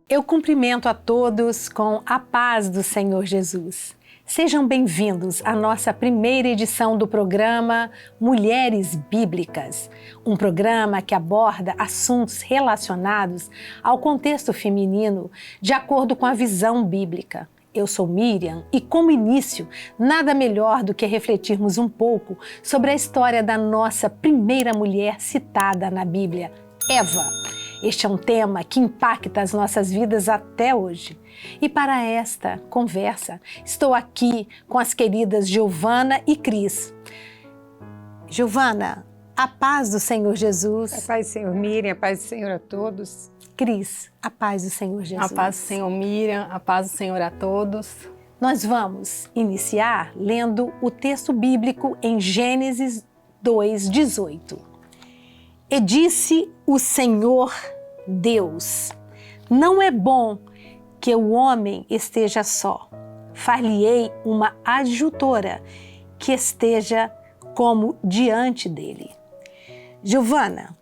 Eu cumprimento a todos com a paz do Senhor Jesus. Sejam bem-vindos à nossa primeira edição do programa Mulheres Bíblicas, um programa que aborda assuntos relacionados ao contexto feminino de acordo com a visão bíblica. Eu sou Miriam e, como início, nada melhor do que refletirmos um pouco sobre a história da nossa primeira mulher citada na Bíblia, Eva. Este é um tema que impacta as nossas vidas até hoje. E para esta conversa, estou aqui com as queridas Giovana e Cris. Giovana, a paz do Senhor Jesus. A paz do Senhor, Miriam, a paz do Senhor a todos. Cris, a paz do Senhor Jesus. A paz do Senhor, Miriam, a paz do Senhor a todos. Nós vamos iniciar lendo o texto bíblico em Gênesis 2:18. E disse o Senhor Deus: não é bom que o homem esteja só. Far-lhe-ei uma adjutora que esteja como diante dele. Giovana,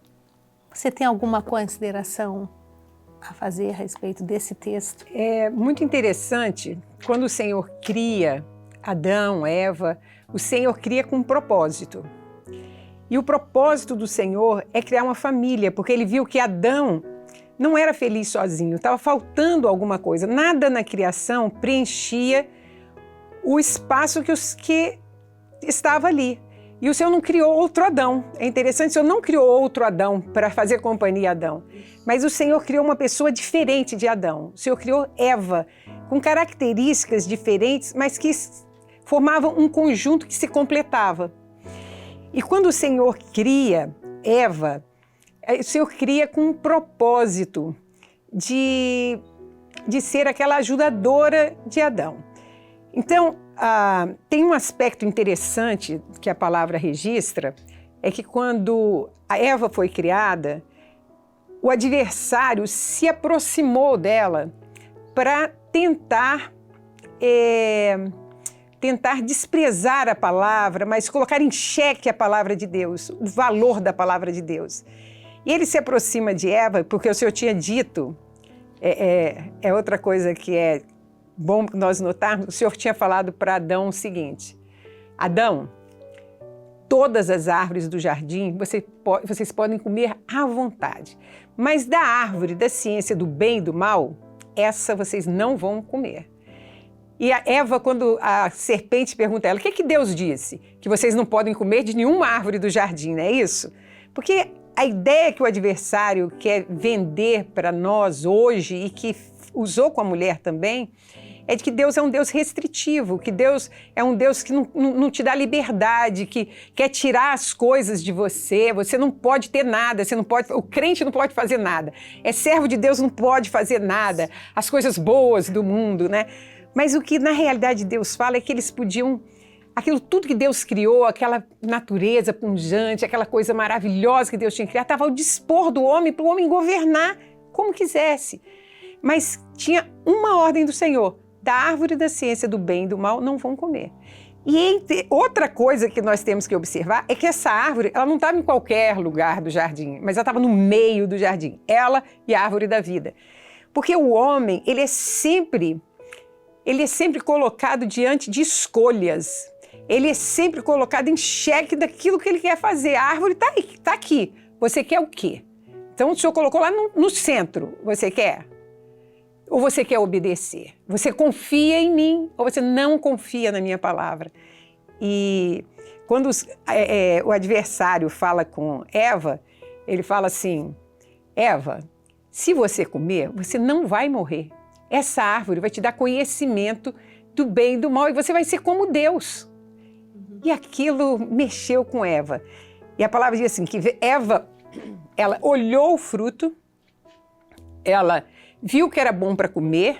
você tem alguma consideração a fazer a respeito desse texto? É muito interessante, quando o Senhor cria Adão, Eva, o Senhor cria com um propósito. E o propósito do Senhor é criar uma família, porque ele viu que Adão não era feliz sozinho, estava faltando alguma coisa. Nada na criação preenchia o espaço que estava ali. E o Senhor não criou outro Adão. É interessante, o Senhor não criou outro Adão para fazer companhia a Adão. Mas o Senhor criou uma pessoa diferente de Adão. O Senhor criou Eva, com características diferentes, mas que formavam um conjunto que se completava. E quando o Senhor cria Eva, o Senhor cria com um propósito de ser aquela ajudadora de Adão. Então, tem um aspecto interessante que a palavra registra, é que quando a Eva foi criada, o adversário se aproximou dela para tentar desprezar a palavra, mas colocar em xeque a palavra de Deus, o valor da palavra de Deus. E ele se aproxima de Eva porque o Senhor tinha dito, é outra coisa que é bom nós notarmos, o Senhor tinha falado para Adão o seguinte: Adão, todas as árvores do jardim vocês podem comer à vontade, mas da árvore da ciência do bem e do mal, essa vocês não vão comer. E a Eva, quando a serpente pergunta a ela, o que Deus disse? Que vocês não podem comer de nenhuma árvore do jardim, não é isso? Porque a ideia que o adversário quer vender para nós hoje e que usou com a mulher também, é de que Deus é um Deus restritivo, que Deus é um Deus que não te dá liberdade, que quer tirar as coisas de você, você não pode ter nada, o crente não pode fazer nada, é servo de Deus, não pode fazer nada, as coisas boas do mundo, né? Mas o que na realidade Deus fala é que eles podiam, aquilo tudo que Deus criou, aquela natureza pujante, aquela coisa maravilhosa que Deus tinha criado, estava ao dispor do homem para o homem governar como quisesse. Mas tinha uma ordem do Senhor: da árvore da ciência do bem e do mal não vão comer. E outra coisa que nós temos que observar é que essa árvore, ela não estava em qualquer lugar do jardim, mas ela estava no meio do jardim, ela e a árvore da vida. Porque o homem, ele é sempre colocado diante de escolhas. Ele é sempre colocado em xeque daquilo que ele quer fazer. A árvore está aqui. Você quer o quê? Então o Senhor colocou lá no centro. Você quer? Ou você quer obedecer? Você confia em mim ou você não confia na minha palavra? E quando o adversário fala com Eva, ele fala assim: Eva, se você comer, você não vai morrer. Essa árvore vai te dar conhecimento do bem e do mal e você vai ser como Deus. E aquilo mexeu com Eva. E a palavra diz assim, que Eva, ela olhou o fruto, ela viu que era bom para comer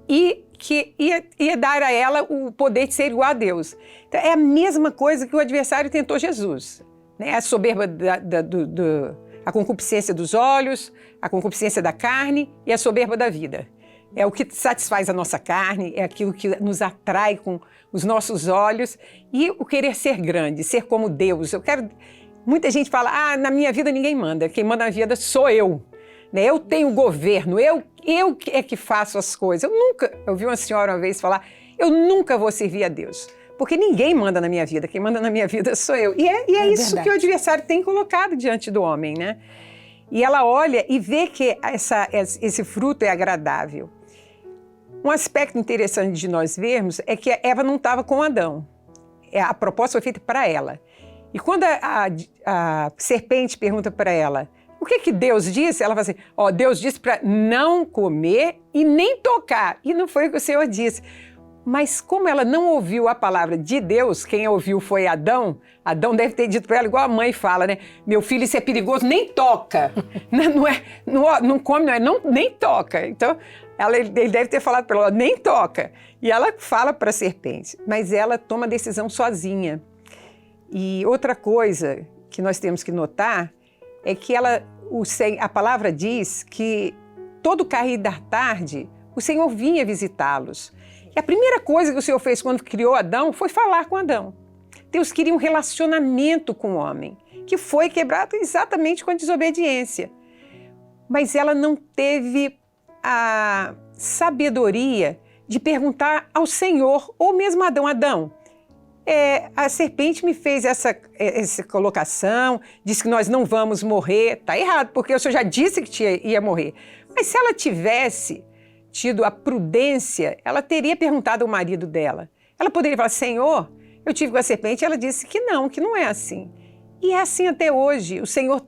e que ia dar a ela o poder de ser igual a Deus. Então, é a mesma coisa que o adversário tentou Jesus, né? A soberba a concupiscência dos olhos, a concupiscência da carne e a soberba da vida. é o que satisfaz a nossa carne, é aquilo que nos atrai com os nossos olhos, e o querer ser grande, ser como Deus. Muita gente fala, na minha vida ninguém manda, quem manda na vida sou eu. Né? Eu tenho governo, eu é que faço as coisas. Eu vi uma senhora uma vez falar, eu nunca vou servir a Deus, porque ninguém manda na minha vida, quem manda na minha vida sou eu. E é isso verdade. Que o adversário tem colocado diante do homem, né? E ela olha e vê que esse fruto é agradável. Um aspecto interessante de nós vermos é que Eva não estava com Adão. A proposta foi feita para ela. E quando a serpente pergunta para ela, o que Deus disse? Ela fala assim, Deus disse para não comer e nem tocar. E não foi o que o Senhor disse. Mas como ela não ouviu a palavra de Deus, quem ouviu foi Adão, Adão deve ter dito para ela, igual a mãe fala, né? Meu filho, isso é perigoso, nem toca. Não come, nem toca. Então, ele deve ter falado para ela, nem toca. E ela fala para a serpente, mas ela toma a decisão sozinha. E outra coisa que nós temos que notar é que a palavra diz que todo cair da tarde, o Senhor vinha visitá-los. E a primeira coisa que o Senhor fez quando criou Adão foi falar com Adão. Deus queria um relacionamento com o homem, que foi quebrado exatamente com a desobediência. Mas ela não teve a sabedoria de perguntar ao Senhor, ou mesmo a Adão, a serpente me fez essa colocação, disse que nós não vamos morrer. Está errado, porque o Senhor já disse que ia morrer. Mas se ela tivesse tido a prudência, ela teria perguntado ao marido dela. Ela poderia falar, Senhor, eu tive com a serpente, ela disse que não é assim. E é assim até hoje. O Senhor,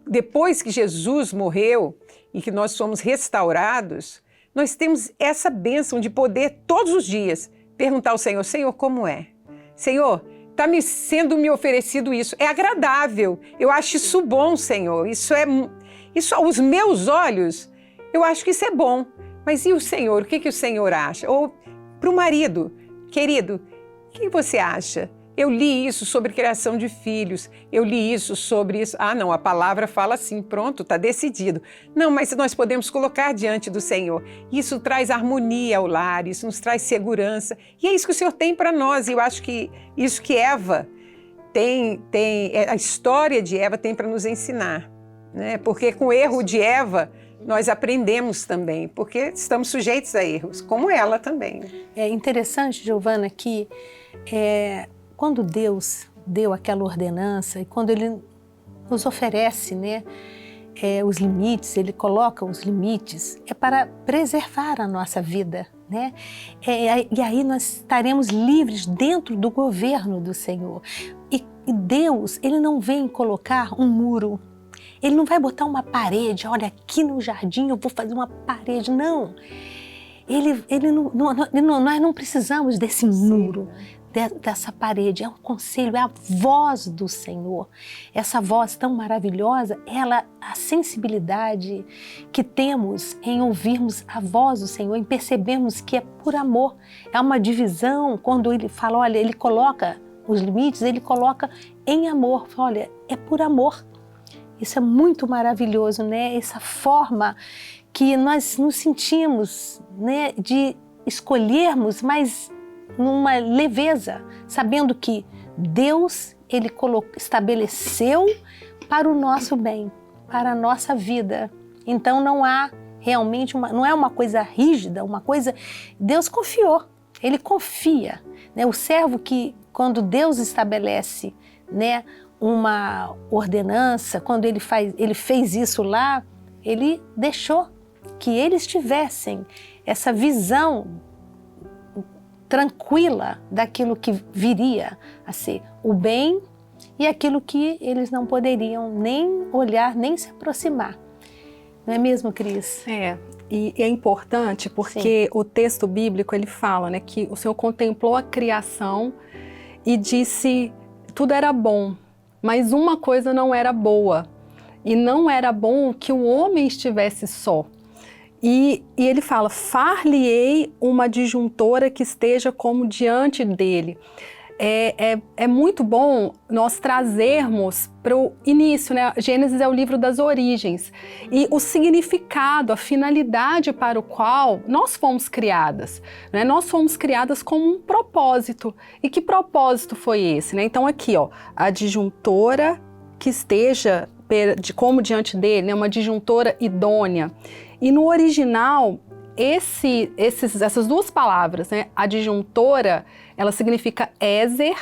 depois que Jesus morreu e que nós somos restaurados, nós temos essa bênção de poder todos os dias perguntar ao Senhor, Senhor, como é? Senhor, está sendo me oferecido isso, é agradável, eu acho isso bom, Senhor, isso aos meus olhos, eu acho que isso é bom, mas e o Senhor, o que o Senhor acha? Ou para o marido, querido, o que você acha? Eu li isso sobre criação de filhos, eu li isso sobre isso. Não, a palavra fala assim, pronto, está decidido. Não, mas nós podemos colocar diante do Senhor. Isso traz harmonia ao lar, isso nos traz segurança. E é isso que o Senhor tem para nós. E eu acho que isso que Eva a história de Eva tem para nos ensinar. Né? Porque com o erro de Eva, nós aprendemos também, porque estamos sujeitos a erros, como ela também. É interessante, Giovana, que quando Deus deu aquela ordenança e quando Ele nos oferece, né, os limites, Ele coloca os limites, é para preservar a nossa vida, né? E aí nós estaremos livres dentro do governo do Senhor. E Deus, Ele não vem colocar um muro, Ele não vai botar uma parede, olha, aqui no jardim eu vou fazer uma parede, não. Nós não precisamos desse muro, dessa parede, é um conselho, é a voz do Senhor. Essa voz tão maravilhosa, a sensibilidade que temos em ouvirmos a voz do Senhor, em percebermos que é por amor. É uma divisão, quando Ele fala, olha, Ele coloca os limites, Ele coloca em amor, olha, é por amor. Isso é muito maravilhoso, né? Essa forma que nós nos sentimos, né, de escolhermos, mas numa leveza, sabendo que Deus, Ele estabeleceu para o nosso bem, para a nossa vida. Então não há realmente não é uma coisa rígida, uma coisa... Deus confiou, Ele confia. Né? O servo que, quando Deus estabelece, né, uma ordenança, quando Ele fez isso lá, Ele deixou que eles tivessem essa visão tranquila daquilo que viria a ser o bem e aquilo que eles não poderiam nem olhar, nem se aproximar. Não é mesmo, Cris? E é importante porque Sim. O texto bíblico ele fala, né, que o Senhor contemplou a criação e disse tudo era bom, mas uma coisa não era boa, e não era bom que o homem estivesse só. E ele fala, far-lhe-ei uma adjuntora que esteja como diante dele. é muito bom nós trazermos para o início, né? Gênesis é o livro das origens. E o significado, a finalidade para o qual nós fomos criadas, né? Nós fomos criadas com um propósito. E que propósito foi esse, né? Então aqui, ó, a adjuntora que esteja como diante dele, né? Uma adjuntora idônea. E no original, essas duas palavras, né? Adjuntora, ela significa ézer,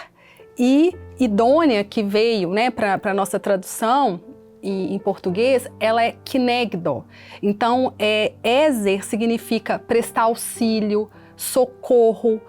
e idônea, que veio, né, para a nossa tradução em português, ela é kinegdo. Então, ézer significa prestar auxílio, socorro,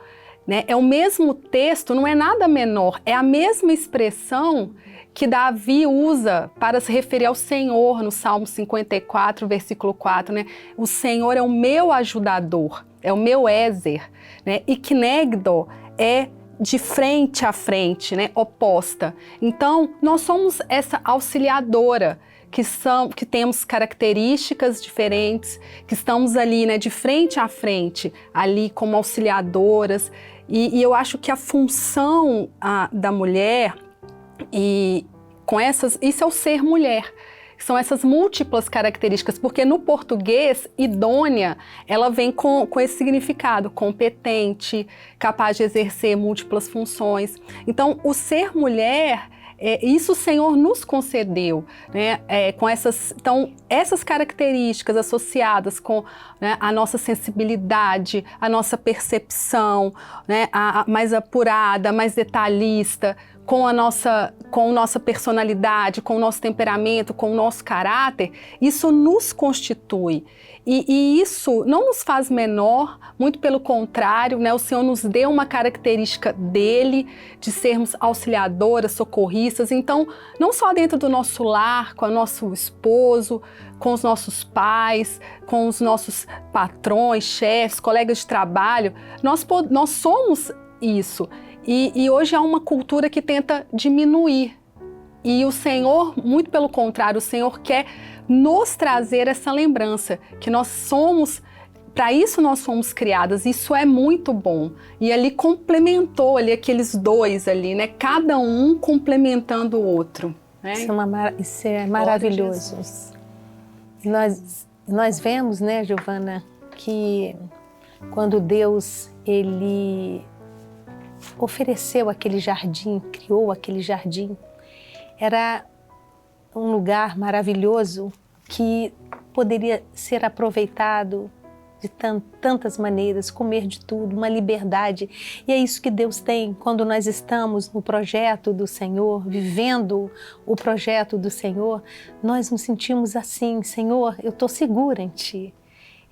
né? É o mesmo texto, não é nada menor, é a mesma expressão que Davi usa para se referir ao Senhor no Salmo 54, versículo 4, né? O Senhor é o meu ajudador, é o meu ézer, né? E kinegdo é de frente a frente, né? Oposta. Então, nós somos essa auxiliadora, que temos características diferentes, que estamos ali, né, de frente a frente, ali como auxiliadoras. E eu acho que a função da mulher, e com isso é o ser mulher, são essas múltiplas características, porque no português, idônea, ela vem com esse significado, competente, capaz de exercer múltiplas funções. Então, o ser mulher, isso o Senhor nos concedeu, né? Então, essas características associadas com, né, a nossa sensibilidade, a nossa percepção, né, mais apurada, mais detalhista, com a nossa personalidade, com o nosso temperamento, com o nosso caráter, isso nos constitui. E isso não nos faz menor, muito pelo contrário, né? O Senhor nos deu uma característica dele, de sermos auxiliadoras, socorristas. Então, não só dentro do nosso lar, com o nosso esposo, com os nossos pais, com os nossos patrões, chefes, colegas de trabalho, nós somos isso. E hoje há uma cultura que tenta diminuir. E o Senhor, muito pelo contrário, o Senhor quer nos trazer essa lembrança, que nós somos, para isso nós fomos criadas, isso é muito bom. E ali complementou ali aqueles dois ali, né? Cada um complementando o outro. Né? Isso é maravilhoso. Nós vemos, né, Giovana, que quando Deus, ele ofereceu aquele jardim, criou aquele jardim, era um lugar maravilhoso que poderia ser aproveitado de tantas maneiras, comer de tudo, uma liberdade. E é isso que Deus tem quando nós estamos no projeto do Senhor, vivendo o projeto do Senhor, nós nos sentimos assim: Senhor, eu estou segura em Ti,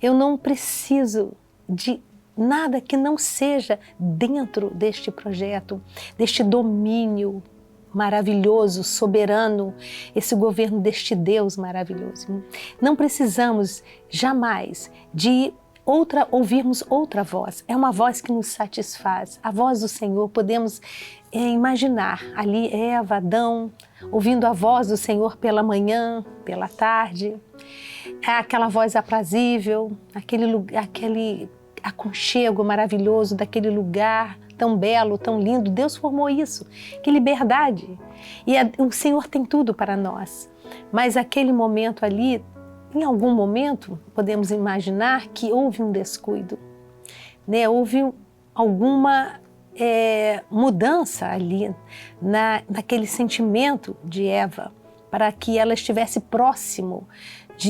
eu não preciso de nada que não seja dentro deste projeto, deste domínio maravilhoso, soberano, esse governo deste Deus maravilhoso. Não precisamos jamais de ouvirmos outra voz. É uma voz que nos satisfaz. A voz do Senhor, podemos imaginar ali Eva, Adão, ouvindo a voz do Senhor pela manhã, pela tarde. É aquela voz aprazível, aquele aconchego maravilhoso daquele lugar tão belo, tão lindo. Deus formou isso. Que liberdade! E o Senhor tem tudo para nós. Mas aquele momento ali, em algum momento, podemos imaginar que houve um descuido, né? Houve alguma mudança ali naquele sentimento de Eva, para que ela estivesse próximo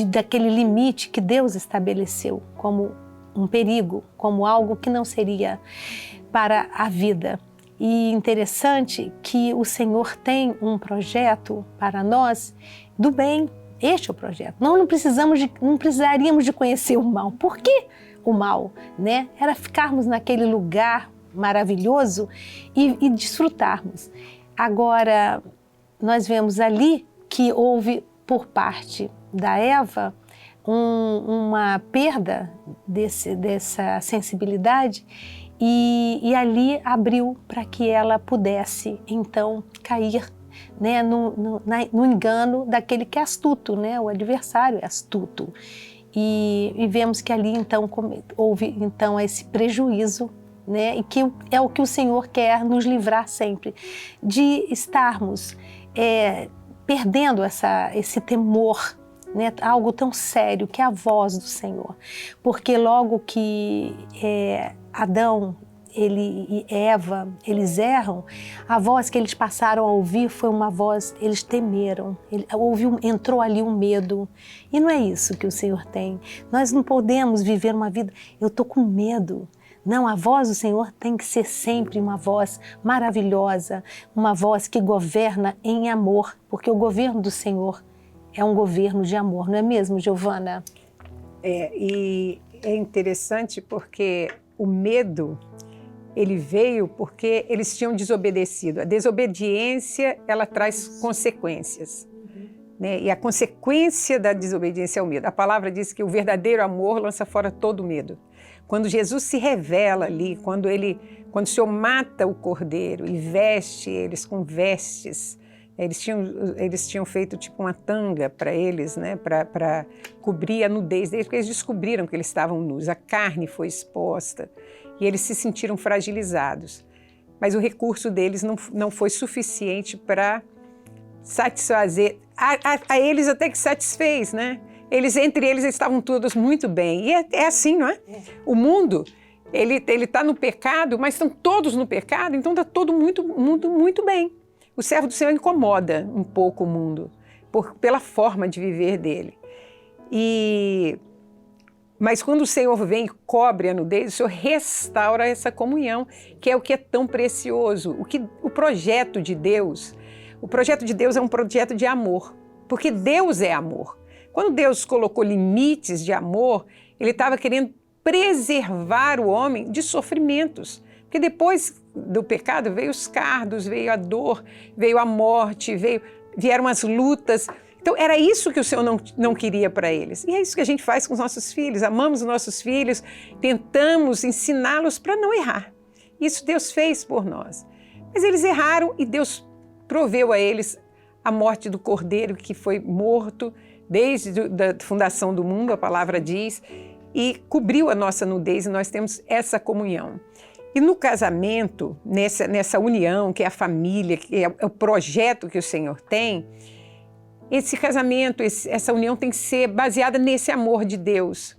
daquele limite que Deus estabeleceu como um perigo, como algo que não seria para a vida. E interessante que o Senhor tem um projeto para nós do bem. Este é o projeto. Não precisaríamos de conhecer o mal. Por que o mal? Né? Era ficarmos naquele lugar maravilhoso e desfrutarmos. Agora, nós vemos ali que houve, por parte da Eva, uma perda dessa sensibilidade, e ali abriu para que ela pudesse então cair, né, no engano daquele que é astuto, né? O adversário é astuto. E vemos que ali então houve então esse prejuízo né? E que é o que o Senhor quer nos livrar sempre, de estarmos perdendo esse temor, né? Algo tão sério que é a voz do Senhor. Porque logo que Adão e Eva, eles erram, a voz que eles passaram a ouvir foi uma voz, eles temeram, entrou ali um medo. E não é isso que o Senhor tem. Nós não podemos viver uma vida, eu estou com medo. Não, a voz do Senhor tem que ser sempre uma voz maravilhosa, uma voz que governa em amor, porque o governo do Senhor é um governo de amor, não é mesmo, Giovana? E é interessante porque o medo, ele veio porque eles tinham desobedecido. A desobediência, ela traz consequências. Né? E a consequência da desobediência é o medo. A palavra diz que o verdadeiro amor lança fora todo medo. Quando Jesus se revela ali, quando o Senhor mata o cordeiro e veste eles com vestes, eles tinham feito tipo uma tanga para eles, né? Para cobrir a nudez deles, porque eles descobriram que eles estavam nus, a carne foi exposta e eles se sentiram fragilizados. Mas o recurso deles não foi suficiente para satisfazer, a eles até que satisfez, né? Entre eles estavam todos muito bem. E é assim, não é? O mundo, ele está no pecado, mas estão todos no pecado, então está todo mundo muito bem. O servo do Senhor incomoda um pouco o mundo, pela forma de viver dele. Mas quando o Senhor vem e cobre a nudez, o Senhor restaura essa comunhão, que é o que é tão precioso. O projeto de Deus é um projeto de amor, porque Deus é amor. Quando Deus colocou limites de amor, Ele estava querendo preservar o homem de sofrimentos. Porque depois do pecado veio os cardos, veio a dor, veio a morte, vieram as lutas. Então era isso que o Senhor não queria para eles. E é isso que a gente faz com os nossos filhos. Amamos os nossos filhos, tentamos ensiná-los para não errar. Isso Deus fez por nós. Mas eles erraram e Deus proveu a eles a morte do cordeiro que foi morto desde a fundação do mundo, a palavra diz, e cobriu a nossa nudez e nós temos essa comunhão. E no casamento, nessa união, que é a família, que é o projeto que o Senhor tem, esse casamento, essa união tem que ser baseada nesse amor de Deus.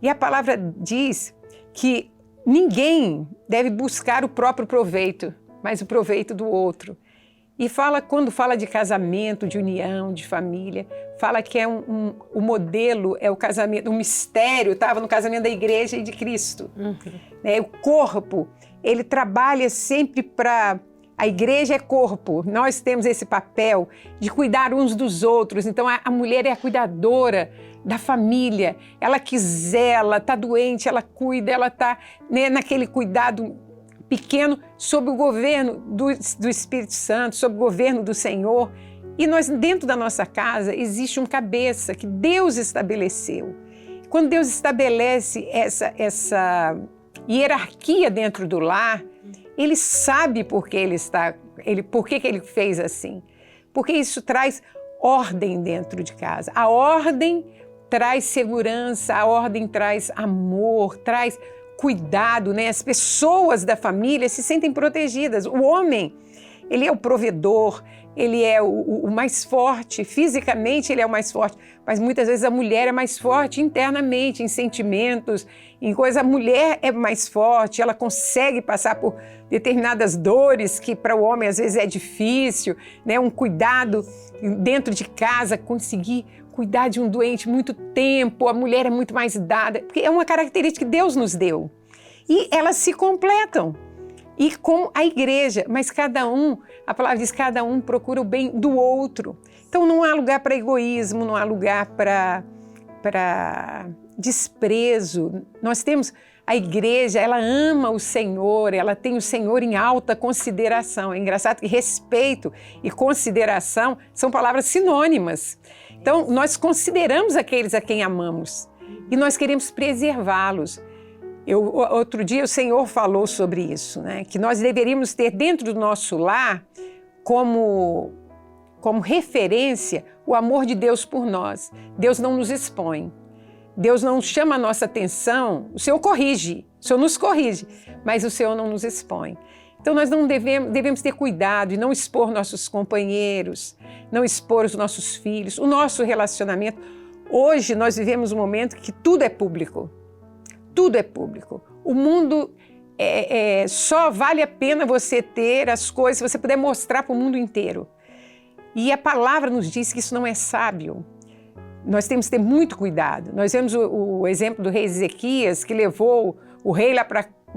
E a palavra diz que ninguém deve buscar o próprio proveito, mas o proveito do outro. E quando fala de casamento, de união, de família, fala que o modelo é o casamento, o mistério estava no casamento da igreja e de Cristo. O corpo, ele trabalha sempre para... A igreja é corpo, nós temos esse papel de cuidar uns dos outros. Então a mulher é a cuidadora da família, ela que zela, está doente, ela cuida, ela está naquele cuidado pequeno sob o governo do Espírito Santo, sob o governo do Senhor. E nós, dentro da nossa casa, existe um cabeça que Deus estabeleceu. Quando Deus estabelece essa hierarquia dentro do lar, Ele sabe por que Ele fez assim. Porque isso traz ordem dentro de casa. A ordem traz segurança, a ordem traz amor, traz cuidado, né? As pessoas da família se sentem protegidas. O homem, ele é o provedor, ele é o mais forte, fisicamente ele é o mais forte, mas muitas vezes a mulher é mais forte internamente, em sentimentos, em coisas. A mulher é mais forte, ela consegue passar por determinadas dores que para o homem às vezes é difícil, né? Um cuidado dentro de casa, conseguir cuidar de um doente muito tempo, a mulher é muito mais dada, porque é uma característica que Deus nos deu. E elas se completam. E com a igreja, mas a palavra diz, cada um procura o bem do outro. Então não há lugar para egoísmo, não há lugar para desprezo. Nós temos a igreja, ela ama o Senhor, ela tem o Senhor em alta consideração. É engraçado que respeito e consideração são palavras sinônimas. Então nós consideramos aqueles a quem amamos e nós queremos preservá-los. Outro dia o Senhor falou sobre isso, né? Que nós deveríamos ter dentro do nosso lar como referência o amor de Deus por nós. Deus não nos expõe. Deus não chama a nossa atenção, o Senhor corrige, o Senhor nos corrige, mas o Senhor não nos expõe. Então nós não devemos ter cuidado e não expor nossos companheiros, não expor os nossos filhos, o nosso relacionamento. Hoje nós vivemos um momento que tudo é público. Tudo é público. O mundo só vale a pena você ter as coisas, se você puder mostrar para o mundo inteiro. E a palavra nos diz que isso não é sábio. Nós temos que ter muito cuidado. Nós vemos o exemplo do rei Ezequias, que levou o rei lá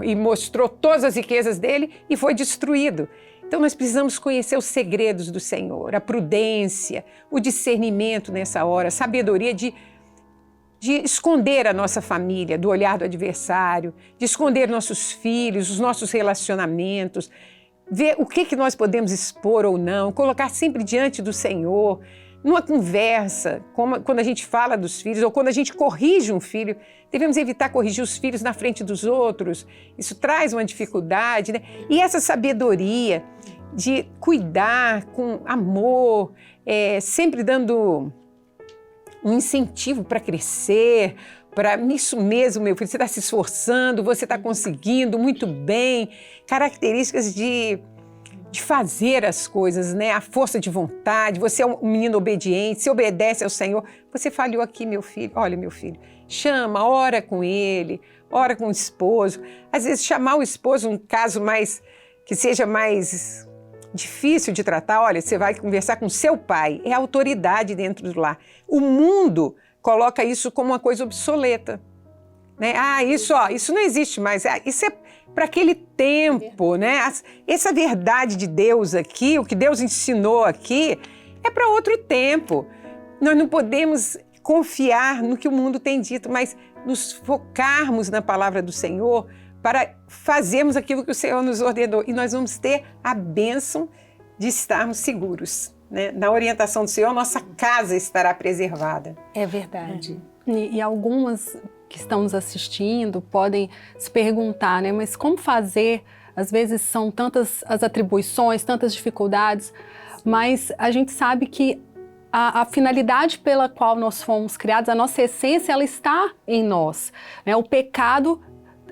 e mostrou todas as riquezas dele e foi destruído. Então nós precisamos conhecer os segredos do Senhor, a prudência, o discernimento nessa hora, a sabedoria de esconder a nossa família do olhar do adversário, de esconder nossos filhos, os nossos relacionamentos, ver o que nós podemos expor ou não, colocar sempre diante do Senhor. Numa conversa, quando a gente fala dos filhos ou quando a gente corrige um filho, devemos evitar corrigir os filhos na frente dos outros. Isso traz uma dificuldade, né? E essa sabedoria de cuidar com amor, sempre dando um incentivo para crescer, para isso mesmo, meu filho, você está se esforçando, você está conseguindo muito bem, características de fazer as coisas, né? A força de vontade, você é um menino obediente, se obedece ao Senhor. Você falhou aqui, meu filho. Olha, meu filho, chama, ora com ele, ora com o esposo. Às vezes chamar o esposo, um caso que seja mais difícil de tratar, olha, você vai conversar com seu pai, é autoridade dentro do lar. O mundo coloca isso como uma coisa obsoleta, né? Isso não existe mais, isso é para aquele tempo, né? Essa verdade de Deus aqui, o que Deus ensinou aqui, é para outro tempo. Nós não podemos confiar no que o mundo tem dito, mas nos focarmos na palavra do Senhor para fazermos aquilo que o Senhor nos ordenou. E nós vamos ter a bênção de estarmos seguros, né? Na orientação do Senhor, nossa casa estará preservada. É verdade. E algumas que estão nos assistindo podem se perguntar, né? Mas como fazer? Às vezes são tantas as atribuições, tantas dificuldades, mas a gente sabe que a finalidade pela qual nós fomos criados, a nossa essência, ela está em nós, né? O pecado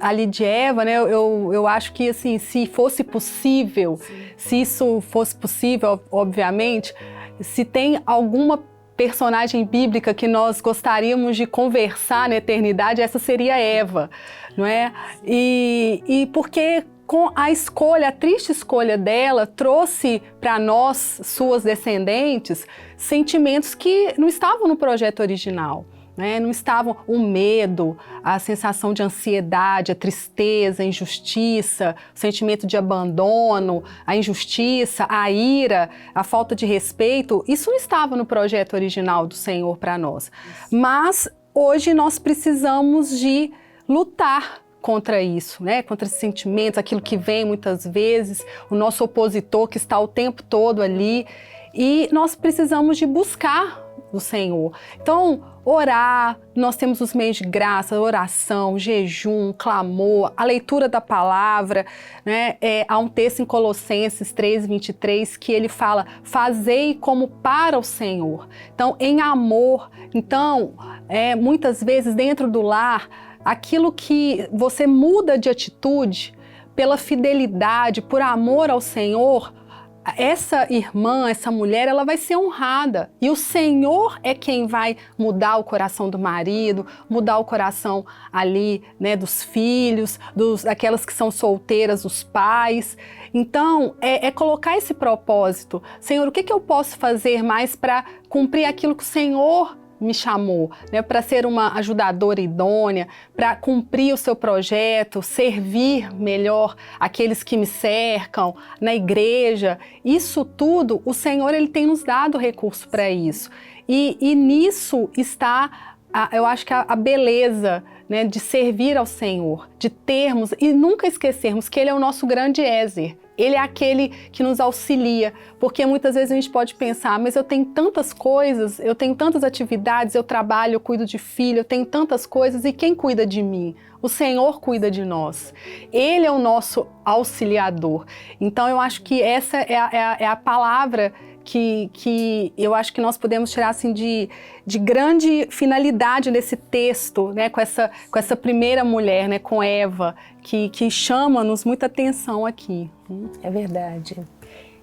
ali de Eva, né? Eu acho que assim, se fosse possível, se isso fosse possível, obviamente, se tem alguma personagem bíblica que nós gostaríamos de conversar na eternidade, essa seria Eva, não é? E porque com a escolha, a triste escolha dela, trouxe para nós, suas descendentes, sentimentos que não estavam no projeto original, né? Não estavam o medo, a sensação de ansiedade, a tristeza, a injustiça, o sentimento de abandono, a injustiça, a ira, a falta de respeito. Isso não estava no projeto original do Senhor para nós. Mas hoje nós precisamos de lutar contra isso, né? Contra esses sentimentos, aquilo que vem muitas vezes, o nosso opositor que está o tempo todo ali. E nós precisamos de buscar o Senhor. Então, orar, nós temos os meios de graça, oração, jejum, clamor, a leitura da palavra, né? Há um texto em Colossenses 3:23 que ele fala, fazei como para o Senhor. Então, em amor. Então, muitas vezes dentro do lar, aquilo que você muda de atitude pela fidelidade, por amor ao Senhor, essa irmã, essa mulher, ela vai ser honrada. E o Senhor é quem vai mudar o coração do marido, mudar o coração ali, né, dos filhos, daquelas que são solteiras, os pais. Então, é colocar esse propósito. Senhor, o que eu posso fazer mais para cumprir aquilo que o Senhor me chamou, né, para ser uma ajudadora idônea, para cumprir o seu projeto, servir melhor aqueles que me cercam, na igreja. Isso tudo, o Senhor, ele tem nos dado recurso para isso. E nisso está, eu acho que a beleza, né, de servir ao Senhor, de termos e nunca esquecermos que Ele é o nosso grande Ézer. Ele é aquele que nos auxilia, porque muitas vezes a gente pode pensar, mas eu tenho tantas coisas, eu tenho tantas atividades, eu trabalho, eu cuido de filho, eu tenho tantas coisas, e quem cuida de mim? O Senhor cuida de nós. Ele é o nosso auxiliador. Então eu acho que essa é a palavra que eu acho que nós podemos tirar assim, de grande finalidade nesse texto, né, com essa primeira mulher, né, com Eva, que chama-nos muita atenção aqui. É verdade.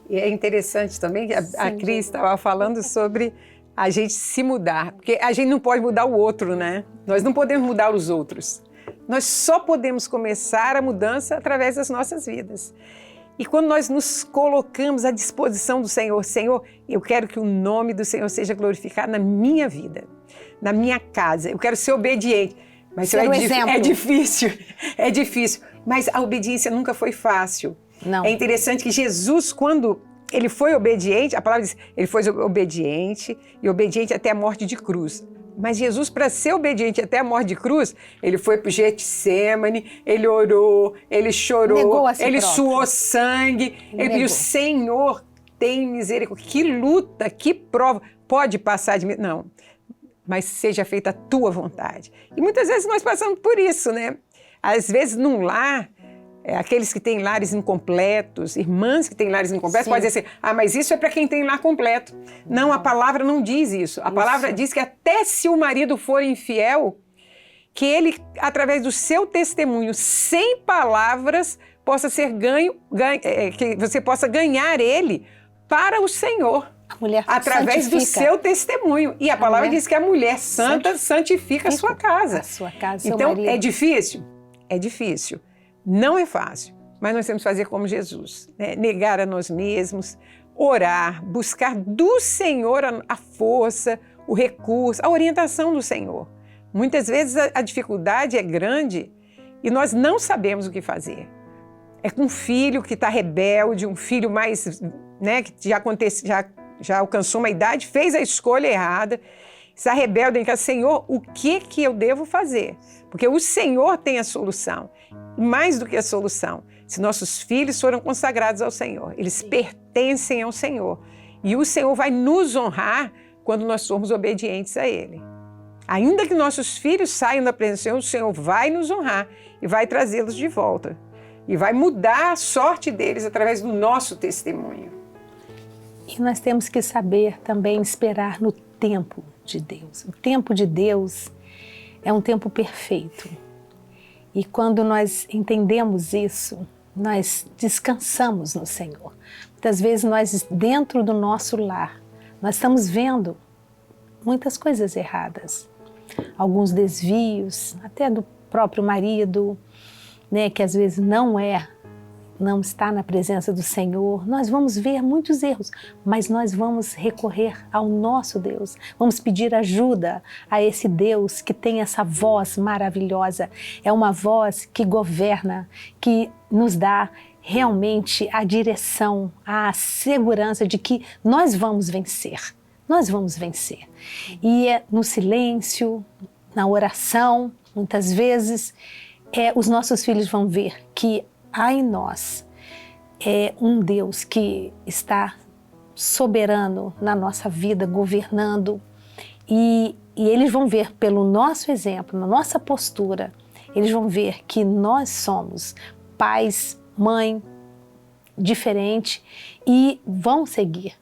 E é interessante também que a Cris estava falando sobre a gente se mudar, porque a gente não pode mudar o outro, né? Nós não podemos mudar os outros. Nós só podemos começar a mudança através das nossas vidas. E quando nós nos colocamos à disposição do Senhor, Senhor, eu quero que o nome do Senhor seja glorificado na minha vida, na minha casa. Eu quero ser obediente. Mas é difícil. Mas a obediência nunca foi fácil. Não. É interessante que Jesus, quando ele foi obediente, a palavra diz, ele foi obediente e obediente até a morte de cruz. Mas Jesus, para ser obediente até a morte de cruz, ele foi para o Getsemane, ele orou, ele chorou, ele suou sangue. Ele pediu, Senhor, tem misericórdia. Que luta, que prova. Pode passar de mim? Não. Mas seja feita a tua vontade. E muitas vezes nós passamos por isso, né? Às vezes num lar, aqueles que têm lares incompletos, irmãs que têm lares incompletos, podem dizer assim, mas isso é para quem tem lar completo. Não, a palavra não diz isso. A palavra diz que até se o marido for infiel, que ele, através do seu testemunho, sem palavras, possa ser que você possa ganhar ele para o Senhor. A mulher através do seu testemunho. E a palavra diz que a mulher santa santifica a sua casa. A sua casa, então, seu marido. É difícil? É difícil. Não é fácil, mas nós temos que fazer como Jesus, né? Negar a nós mesmos, orar, buscar do Senhor a força, o recurso, a orientação do Senhor. Muitas vezes a dificuldade é grande e nós não sabemos o que fazer. É com um filho que está rebelde, um filho mais, né, que já alcançou uma idade, fez a escolha errada, está rebelde em casa. Senhor, o que eu devo fazer? Porque o Senhor tem a solução. Mais do que a solução, se nossos filhos foram consagrados ao Senhor, eles pertencem ao Senhor. E o Senhor vai nos honrar quando nós formos obedientes a Ele. Ainda que nossos filhos saiam da presença do Senhor, o Senhor vai nos honrar e vai trazê-los de volta. E vai mudar a sorte deles através do nosso testemunho. E nós temos que saber também esperar no tempo de Deus. O tempo de Deus é um tempo perfeito. E quando nós entendemos isso, nós descansamos no Senhor. Muitas vezes nós, dentro do nosso lar, nós estamos vendo muitas coisas erradas. Alguns desvios, até do próprio marido, né, que às vezes não está na presença do Senhor. Nós vamos ver muitos erros, mas nós vamos recorrer ao nosso Deus. Vamos pedir ajuda a esse Deus que tem essa voz maravilhosa. É uma voz que governa, que nos dá realmente a direção, a segurança de que nós vamos vencer. Nós vamos vencer. E é no silêncio, na oração, muitas vezes, os nossos filhos vão ver que há em nós um Deus que está soberano na nossa vida, governando, e eles vão ver pelo nosso exemplo, na nossa postura, eles vão ver que nós somos pais, mãe, diferente, e vão seguir.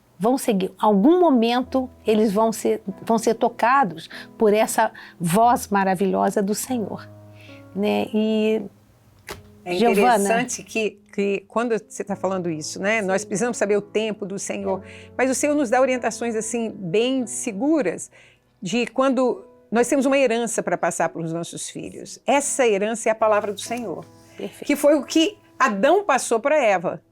Algum momento eles vão ser tocados por essa voz maravilhosa do Senhor, né? E é interessante que quando você está falando isso, né? Nós precisamos saber o tempo do Senhor, mas o Senhor nos dá orientações assim bem seguras de quando nós temos uma herança para passar para os nossos filhos. Essa herança é a palavra do Senhor. Perfeito. Que foi o que Adão passou para Eva.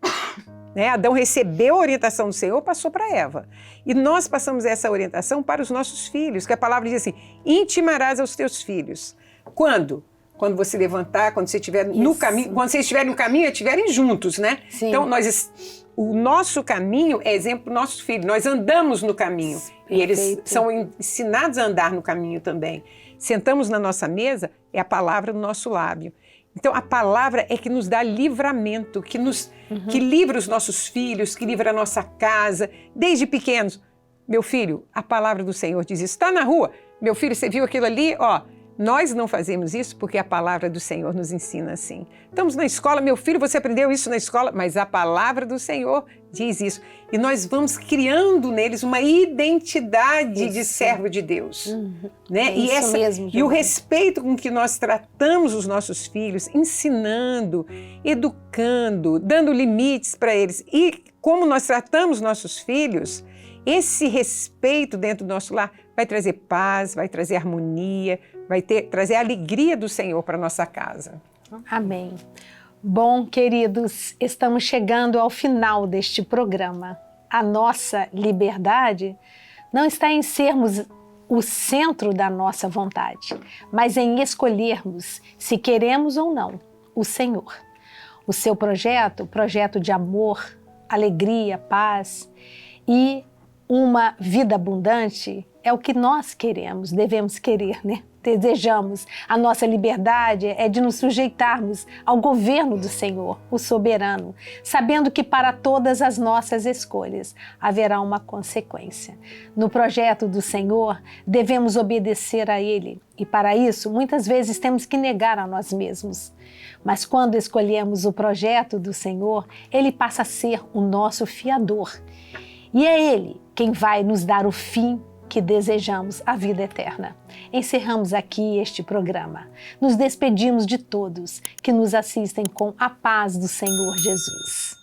Né? Adão recebeu a orientação do Senhor, passou para Eva. E nós passamos essa orientação para os nossos filhos, que a palavra diz assim, intimarás aos teus filhos. Quando? Quando você levantar, quando você estiver no caminho, quando vocês estiverem no caminho, estiverem juntos, né? Sim. Então, o nosso caminho é exemplo para os nossos filhos. Nós andamos no caminho. Perfeito. E eles são ensinados a andar no caminho também. Sentamos na nossa mesa, é a palavra do nosso lábio. Então, a palavra é que nos dá livramento, que livra os nossos filhos, que livra a nossa casa, desde pequenos. Meu filho, a palavra do Senhor diz isso. Está na rua, meu filho, você viu aquilo ali? Ó, Nós não fazemos isso porque a palavra do Senhor nos ensina assim. Estamos na escola, meu filho, você aprendeu isso na escola, mas a palavra do Senhor diz isso. E nós vamos criando neles uma identidade de servo de Deus. Né? E o respeito com que nós tratamos os nossos filhos, ensinando, educando, dando limites para eles. E como nós tratamos nossos filhos, esse respeito dentro do nosso lar vai trazer paz, vai trazer harmonia, vai trazer a alegria do Senhor para a nossa casa. Amém. Bom, queridos, estamos chegando ao final deste programa. A nossa liberdade não está em sermos o centro da nossa vontade, mas em escolhermos se queremos ou não o Senhor. O seu projeto de amor, alegria, paz e uma vida abundante é o que nós queremos, devemos querer, né? Desejamos. A nossa liberdade é de nos sujeitarmos ao governo do Senhor, o soberano, sabendo que para todas as nossas escolhas haverá uma consequência. No projeto do Senhor, devemos obedecer a Ele e para isso, muitas vezes temos que negar a nós mesmos. Mas quando escolhemos o projeto do Senhor, Ele passa a ser o nosso fiador. E é Ele quem vai nos dar o fim que desejamos, a vida eterna. Encerramos aqui este programa. Nos despedimos de todos que nos assistem com a paz do Senhor Jesus.